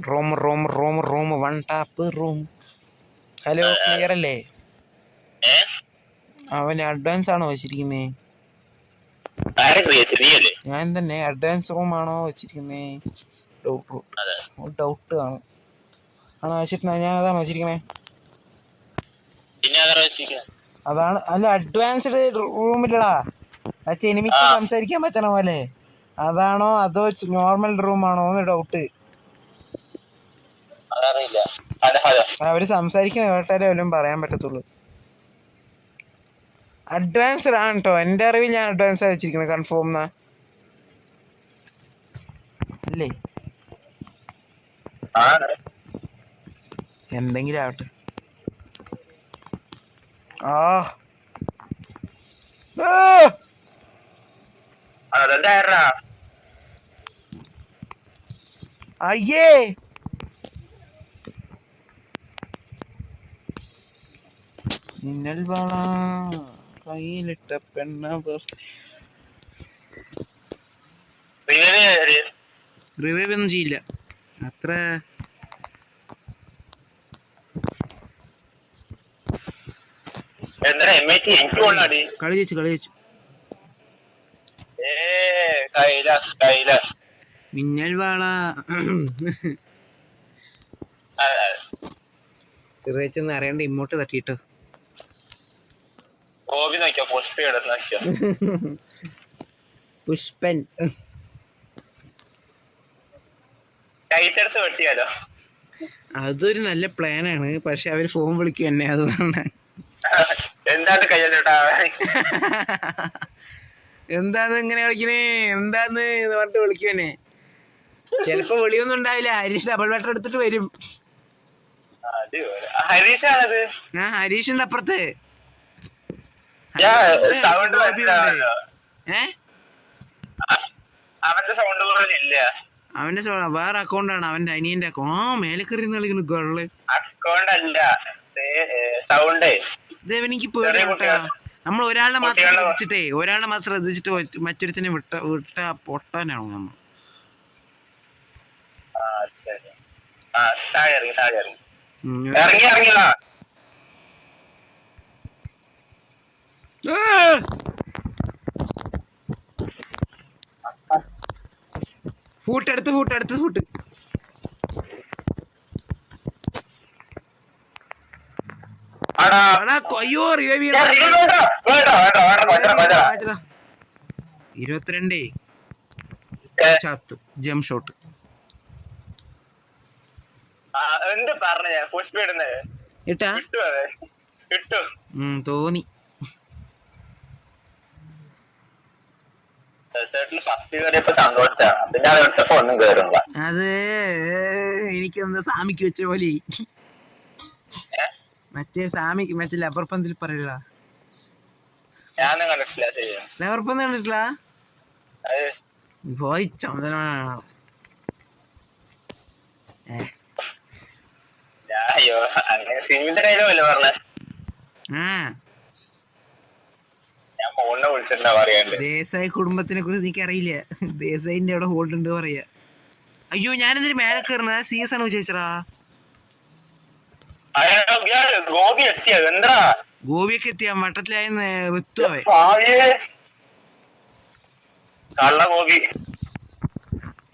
Room one tap room. Hello, clear അല്ലേ? അവൻ advance ആണോ വെച്ചിരിക്കുന്നേ? ഞാൻ തന്നെ അഡ്വാൻസ് റൂം ആണോ വെച്ചിരിക്കുന്നേ? ഡൗട്ട് ആണ്. ആണോ വെച്ചിട്ട് ഞാൻ അതാണോ വെച്ചിരിക്കണേ? അതാണ്. അല്ല, അഡ്വാൻസ്ഡ് റൂമില്ലടാ, എനിമിക്ക് സംസാരിക്കാൻ പറ്റണ പോലെ. അതാണോ അതോ നോർമൽ റൂമാണോ എന്ന് ഡൗട്ട്. അവര് സംസാരിക്കുന്ന കേട്ടാലേ വല്ലതും പറയാൻ പറ്റത്തുള്ളൂ. അഡ്വാൻസ്ഡ് ആണ് കേട്ടോ, എൻ്റെ അറിവിൽ ഞാൻ അഡ്വാൻസ് വെച്ചിരിക്കുന്നത്. കൺഫേം അല്ലേ? എന്തെങ്കിലും ആവട്ടെ. അയ്യേ, മിന്നൽ വള കയ്യിലിട്ട പെണ്ണവർ. റിവൈവ് ഒന്നും ചെയ്യില്ല അത്ര. കളി ജയിച്ചു. മിന്നൽ വാള ചെറുതെന്ന് അറിയാണ്ട് ഇമ്മോട്ട് തട്ടിട്ടോ. പുഷ്പൻ അതൊരു നല്ല പ്ലാനാണ്, പക്ഷെ അവര് ഫോൺ വിളിക്കും എന്നെ. അതുകൊണ്ട് എന്താന്ന് ഇങ്ങനെ കളിക്കണേ, എന്താന്ന് പറഞ്ഞിട്ട് വിളിക്കുവന്നെ. ചിലപ്പോ വിളിയൊന്നും ഉണ്ടാവില്ല. ഹരീഷ് ഡബിൾ വെട്ടർ എടുത്തിട്ട് വരും. ഹരീഷിന്റെ അപ്പുറത്ത് അവന്റെ വേറെ അക്കൗണ്ടാണ്, അവന്റെ അനിയന്റെ അക്കൗണ്ട്. മേലെ കയറി കളിക്കുന്നു ഗള്ള്. ഇതെനിക്ക് പേടിയാട്ടാ. നമ്മൾ ഒരാളെ മാത്രം ശ്രദ്ധിച്ചിട്ട് മറ്റൊരുത്തിനെ വിട്ട പൊട്ടാനാണോ നമ്മൾ? ഫൂട്ട് അയ്യോ, 22 ചത്തു. ജംപ് ഷോട്ട് തോന്നി. അത് എനിക്കെന്താ സാമിക്ക് വെച്ച പോലെ. മറ്റേ സാമിക്ക് മറ്റേ ലബർ പന്തിൽ പറയല. ലബർ പന്ത് കണ്ടിട്ടില്ല? പോയി ചന്ദനാണോ? ദേശായി കുടുംബത്തിനെ കുറിച്ച് എനിക്ക് അറിയില്ല. ദേശായിന്റെ അവിടെ ഹോൾഡ് ഉണ്ട് പറയാ. അയ്യോ, ഞാനെന്തൊരു മേലെ കയറുന്ന CS ആണ് ചോദിച്ചടാ. ഗോപിയൊക്കെ എത്തിയ മട്ടത്തിലായിരുന്നു വെത്തുവേ.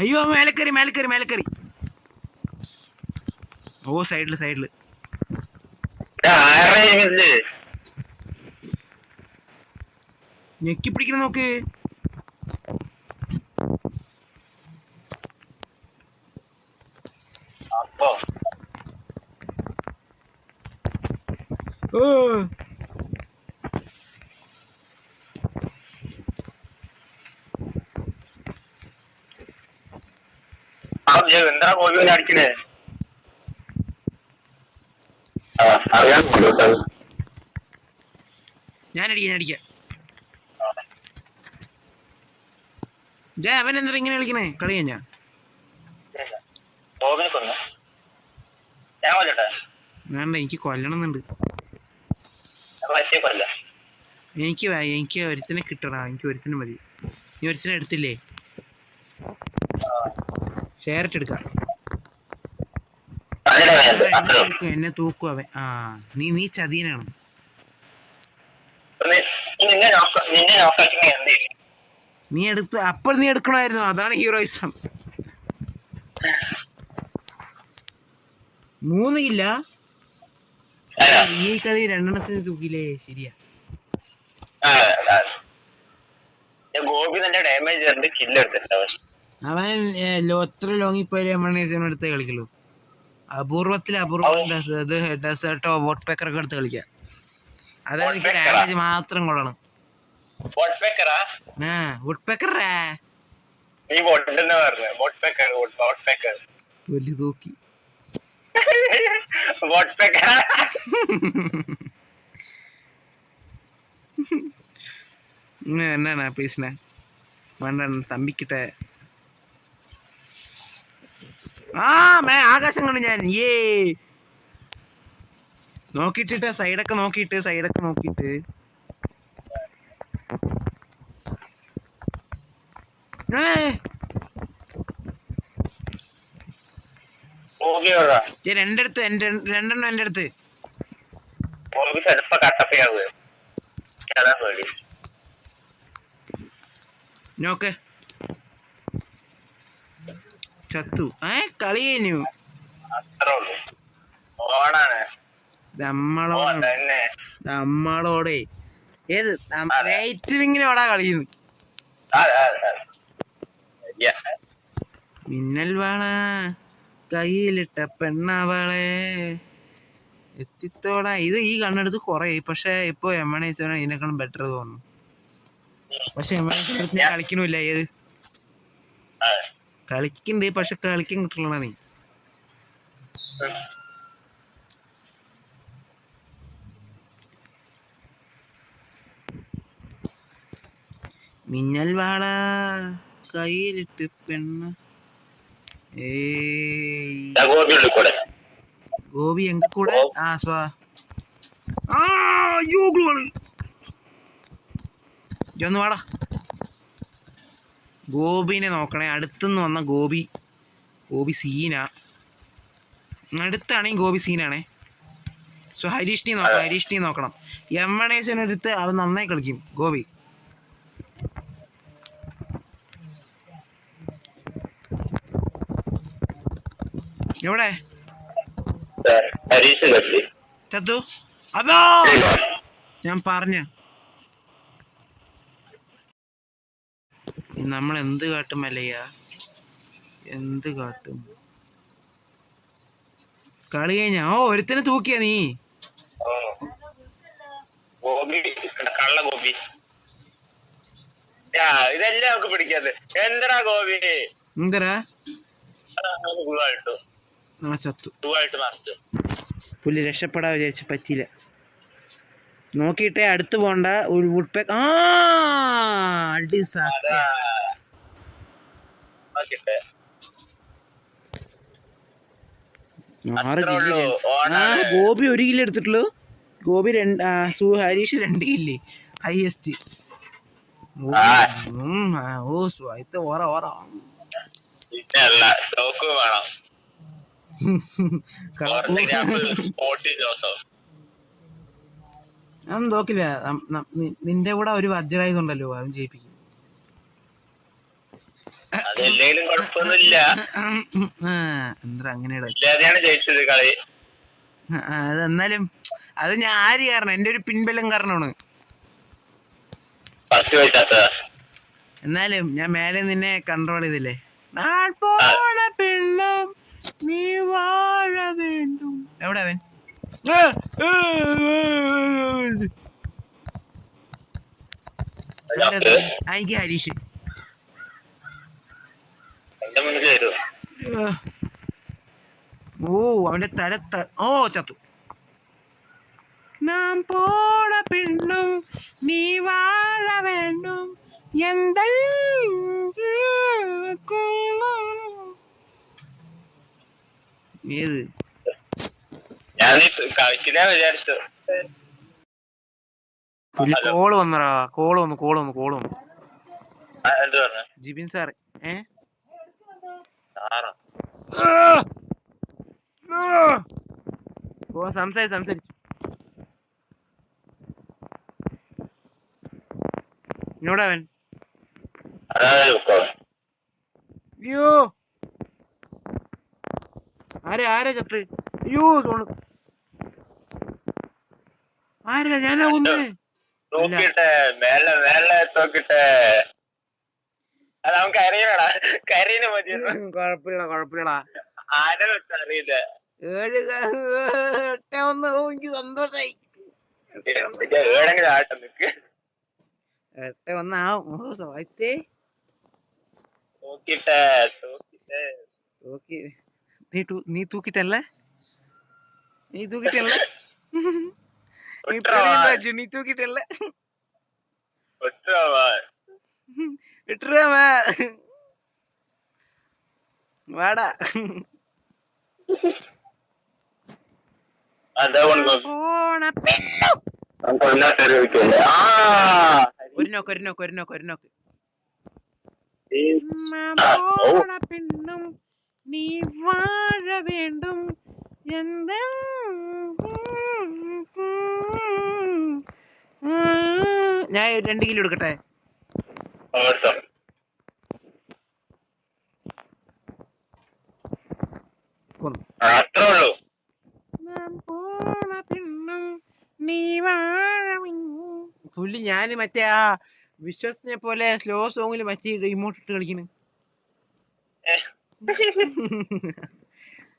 അയ്യോ, മേലക്കറി. ഓ, സൈഡില് ഞെക്കി പിടിക്കണം നോക്ക്. എന്താ കോഴിനെ അടിക്കണേ? ഞാനടിക്കാം. അവൻ എന്താ ഇങ്ങനെ കളിക്കണേ? കളി കഴിഞ്ഞാ വേണ്ട, എനിക്ക് കൊല്ലണമെന്നുണ്ട്. എനിക്ക് ഒരുത്തിനെ കിട്ടടാ. എനിക്ക് ഒരുത്തിനെ മതി. നീ ഒരുത്തിനെ എടുത്തില്ലേ? ഷെയർ ഇട്ടെടുക്കാം. എന്നെ തൂക്കും അവൻ. ആ നീ ചതിയനാണ്. നീ അപ്പോൾ നീ എടുക്കണമായിരുന്നു. അതാണ് ഹീറോയിസം. 3 കില്ല ഈ കളി 2 തൂക്കില്ലേ? ശരിയാ. അവൻ എത്ര ലോങ്ങി പോയാലും എടുത്ത് കളിക്കുള്ളൂ. അപൂർവം ഡെസേർട്ടോ വോട്ട് പേക്കറൊക്കെ എടുത്ത് കളിക്കാം. അതാണ് എനിക്ക് ഡാമേജ് മാത്രം കൊള്ളണം. വലിയ തൂക്കി എന്നാണ് പീസിനെ വേണ്ട തമ്പിക്കിട്ടെ. ആകാശം കണ്ടു ഞാൻ. നോക്കിട്ടിട്ട് സൈഡൊക്കെ നോക്കിട്ട് രണ്ടെണ്ണം എന്റെ അടുത്ത്. നോക്ക് ചത്തു. കളി കഴിഞ്ഞു. നമ്മളോടെ ഏത് നൈറ്റ് വിങ്ങിനോടാ കളിയുന്നു. മിന്നൽ വാള കയ്യിലിട്ട പെണ്ണവളെ എത്തിത്തോടാ. ഇത് ഈ കണ്ണെടുത്ത് കൊറേ. പക്ഷെ ഇപ്പൊ എമ്മണേച്ചാണ് ഇതിനേക്കാളും ബെറ്റർ തോന്നുന്നു. പക്ഷെ എമ്മണേച്ചടുത്ത് ഞാൻ കളിക്കണില്ല. ഏത് കളിക്കണ്ട് പക്ഷെ കളിക്കാൻ കിട്ടുള്ള നീ. മിന്നൽ വാള കയ്യിലിട്ട് പെണ്ണ. ഗോപി എങ്ക കൂടെ ഒന്ന് വാടാ. ഗോപിനെ നോക്കണേ. അടുത്തുനിന്ന് വന്ന ഗോപി സീനാ. അടുത്താണെങ്കിൽ ഗോപി സീനാണേ. സോ ഹരീഷിനെ നോക്കണം. എമ്മണേശനടുത്ത് അവൻ നന്നായി കളിക്കും ഗോപി. എവിടെ ചത്തു? അതോ ഞാൻ പറഞ്ഞ നമ്മൾ എന്ത് കാട്ടും അല്ലയ്യ? എന്ത് കാട്ടും? കളി കഴിഞ്ഞ ഒരുത്തനെ തൂക്കിയ നീ. ഇതെല്ലാം പിടിക്കാതെ എന്തരാ ഗോപി എന്തരാ ചത്തു. പുള്ളി രക്ഷപ്പെടാൻ വിചാരിച്ചു, പറ്റിയില്ല. നോക്കിയിട്ടേ അടുത്ത് പോണ്ട. വുഡ് പാക്ക് ഗോപി 1 കില്ല് എടുത്തിട്ടുള്ളൂ. Gopi Harish 2 kill highest. അതൊന്നും നോക്കില്ല. നിന്റെ കൂടെ ഒരു വജ്രായുധമുണ്ടല്ലോ, അവൻ ജയിപ്പിക്കും. എന്താ അങ്ങനെയാണ് അതെന്നാലും അത് ഞാൻ ആര് കാരണം? എന്റെ ഒരു പിൻബലം കാരണമാണ്. എന്നാലും ഞാൻ മേലെ നിന്നെ കൺട്രോൾ ചെയ്തില്ലേ. പെണ്ണും നീ വാഴ വേണ്ടും. എവിടെ അവൻ? എനിക്ക് ഹരീഷ്. അവന്റെ തല ചത്തു. നാം പോണ പെണ്ണും നീ വാഴ വേണ്ടും. ഏത് കോള് വന്നടാ. കോള് വന്നു. ജിബിൻ സാർ സംസാരിച്ചു. എന്നോടവൻ അയ്യോ ആരാ ചത്ത്? അയ്യോ സോണ് ആരാ? ഞാനാ കൊന്നേ. നോക്കിട്ടെ മേലെ നോക്കിട്ടെ. അത് അവൻ കരയണടാ, കരയിന് മതി. കൊഴപ്പില്ലടാ. ആരെ വെച്ച അറിയില്ല. 7-1 എനിക്ക് സന്തോഷായി. 7 ആട്ടം നിക്ക്. 8-1 ആവും. സാഹിത്യേ നോക്കിട്ടെ നീ തൂക്കിട്ടല്ലേ? നീ തൂക്കിട്ടല്ലേ? വാടാ. ഒരു നോക്ക്. പെണ്ണും നീ വാഴ വേണ്ടും ഞാൻ 2 കിലോ എടുക്കട്ടെ. പുള്ളി ഞാന് മറ്റേ ആ വിശ്വസിനെ പോലെ സ്ലോ സോങ്ങിൽ മറ്റേ ഇമോട്ട് ഇട്ട് കളിക്കണ്.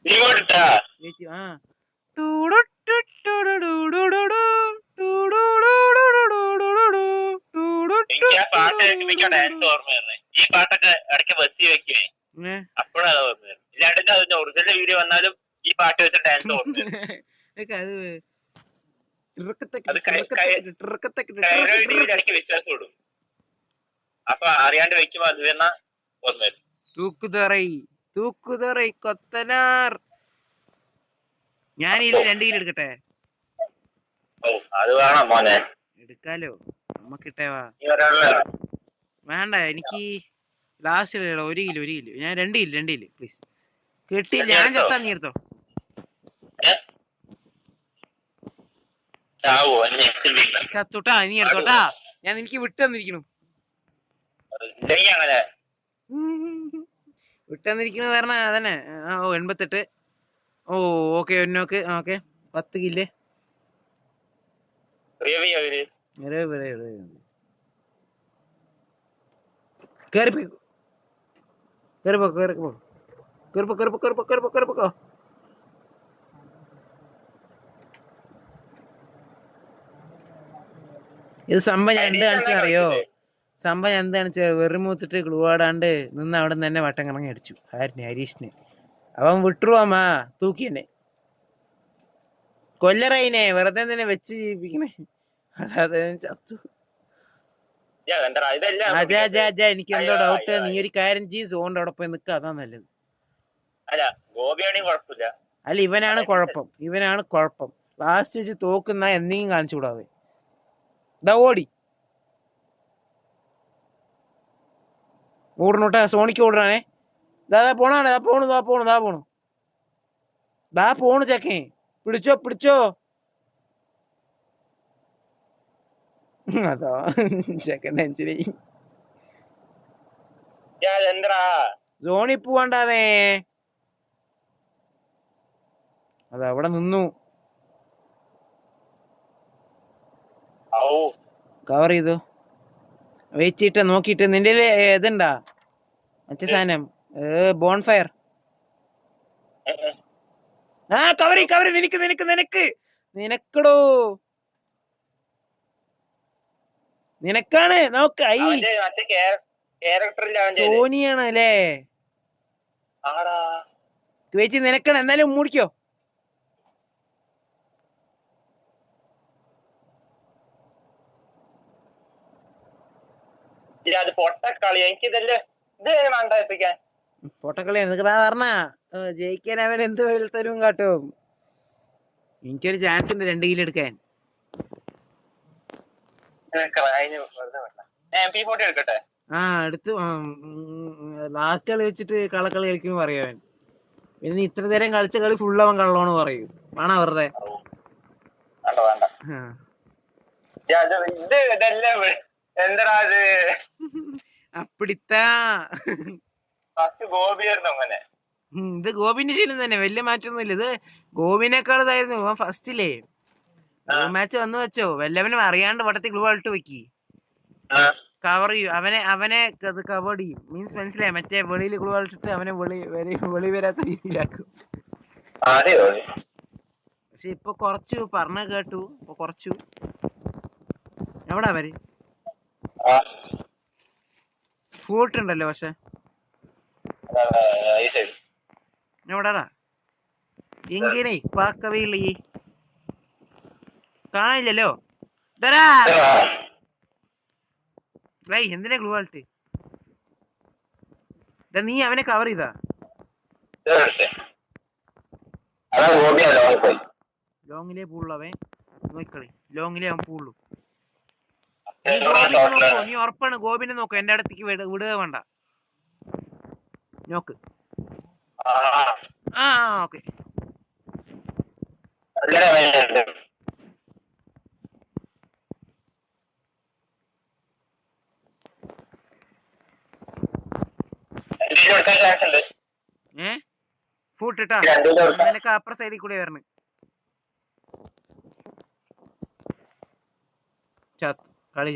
ഈ പാട്ടൊക്കെ ഇടയ്ക്ക് ബസ്സിൽ വെക്കുവേ, അപ്പോഴാണ് ഓർമ്മ. ഇല്ലാണ്ട് അതിന്റെ ഒറിജിനൽ വീഡിയോ വന്നാലും ഈ പാട്ട് വെച്ച ഡാൻസ് ഓർമ്മ. ഇടയ്ക്ക് വിശ്വാസം ഇടും, അപ്പൊ അറിയാണ്ട് വെക്കുമ്പോ അത് വേണ ഓർമ്മ. തൂക്കുതറൈ കൊത്തനാർ. ഞാൻ 2 കിലോ എടുക്കട്ടെ. അത് വേണം മോനെ, എടുക്കാലോ. നമ്മക്കിട്ടേവാ വേണ്ട. എനിക്ക് ലാസ്റ്റ് 1 കിലോ. ഞാൻ 2 കിലോ പ്ലീസ്. കിട്ടില്ല. ഞാൻ ചത്താ നീ എടുത്തോ. ചത്തോട്ടാ നീ എടുത്തോട്ടാ. ഞാൻ എനിക്ക് വിട്ടുതന്നിരിക്കണു. വിട്ടുതന്നിരിക്കണ പറഞ്ഞ അതന്നെ. 88. ഓക്കെ. ഒന്നോക്ക്. ഓക്കെ 10 കില്ലേ. കേറിപ്പോ. ഇത് സംഭവം ഞാൻ എന്ത് കാണിച്ചറിയോ? സംഭവം എന്താണെന്ന് വെറുമൂത്തിട്ട് ഗ്ലൂ ആടാണ്ട് നിന്ന് അവിടെ നിന്ന് തന്നെ വട്ടം കറങ്ങി അടിച്ചു. ഹരീഷിന് അവൻ വിട്ടുവാമാ തൂക്കി തന്നെ കൊല്ലറയിനെ വെറുതെ തന്നെ വെച്ച് ജീവിപ്പിക്കണേ. അതാ ചത്തു. എനിക്ക് എന്തോ ഡൗട്ട്. നീ ഒരു കാര്യം ചെയ്യ്, സോണിന്റെ അവിടെ പോയി നിൽക്കുക. അതാ നല്ലത്. അല്ല ഇവനാണ് കുഴപ്പം. ലാസ്റ്റ് വെച്ച് തോക്കുന്ന എന്തെങ്കിലും കാണിച്ചു കൂടാതെ ഓടി ഓടണോട്ടെ. സോണിക്ക് ഓടണേ. പോണു ചക്കേ. പിടിച്ചോ. അതാ സെക്കൻഡ് സെഞ്ചുറി. സോണി പോവാണ്ടാവേ. അതവിടെ നിന്നു. കവർ ചെയ്തു. വെയിറ്റ് ചെയ്തിട്ട് നോക്കിട്ട്. നിന്റെ ഇതുണ്ടാ മറ്റേ സാധനം ബോൺഫയർ? കവറി. നിനക്കടോ. നിനക്കാണ്. നോക്ക സോനിയാണ് അല്ലേ? വെച്ച് നിനക്കാണ്. എന്നാലും മൂടിക്കോ. പൊട്ടക്കളി. എനിക്കിതല്ലേ പൊട്ടക്കളി. എന്നൊക്കെ പറഞ്ഞ ജയിക്കാൻ അവൻ എന്ത് വെളുത്തരും കാട്ടും. എനിക്കൊരു ചാൻസ് ഉണ്ട് 2 കിലോ എടുക്കാൻ. എടുത്തു. ലാസ്റ്റ് കളി വെച്ചിട്ട് കള്ളക്കളി കളിക്കുന്നു പറയാൻ. പിന്നെ ഇത്ര നേരം കളിച്ച കളി ഫുള്ള് അവൻ കള്ളോന്ന് പറയും. ആണോ വെറുതെ? വേണ്ട ഇത് ഇതെല്ലാം എന്താ അത് അപ്പിടിത്താ ഫസ്റ്റ് ഗോപിയായിരുന്നു അങ്ങനെ. ഇത് ഗോപിന്റെ ശീലം തന്നെ, വലിയ മാറ്റമൊന്നുമില്ല. ഇത് ഗോപിനേക്കാൾ ഇതായിരുന്നു ഫസ്റ്റില്ലേ. മാച്ച് വന്നു വെച്ചോ, വല്ലവനും അറിയാണ്ട് വട്ടത്തിൽ ഗ്ലൂ ആൾട്ട് വെക്കി കവർ ചെയ്യും അവനെ അത് കവർ ചെയ്യും. മീൻസ് മനസ്സിലായി, മറ്റേ വെളിയിൽ ഗ്ലൂ ആൾട്ടിട്ട് അവനെ വെളി വരാത്ത രീതിയിലാക്കും. പക്ഷെ ഇപ്പൊ കുറച്ചു പറഞ്ഞ കേട്ടു, ഇപ്പൊ കുറച്ചു. എവിടാ അവര് ഫൂട്ട് ഉണ്ടല്ലോ, പക്ഷെ എവിടാടാ എങ്ങനെ പാക്കവീളി കാണാനില്ലല്ലോ. എന്തിനാ ഗ്ലൂ ആൾട്ട്? നീ അവനെ കവർ ചെയ്താ? ലോങ്ങിലേ പൂള്ളു അവൻ, നോക്കളി ലോങ്ങിലേ അവൻ പൂള്ളു. നീ ഉറപ്പാണ് ഗോപിനെ നോക്കൂ, എന്റെ അടുത്തേക്ക് വിടുക വേണ്ട. നോക്ക്. ആ ഓക്കെ. ഫൂട്ടിട്ടാ നിനക്ക് അപ്പുറ സൈഡിൽ കൂടെ വരണം. കളി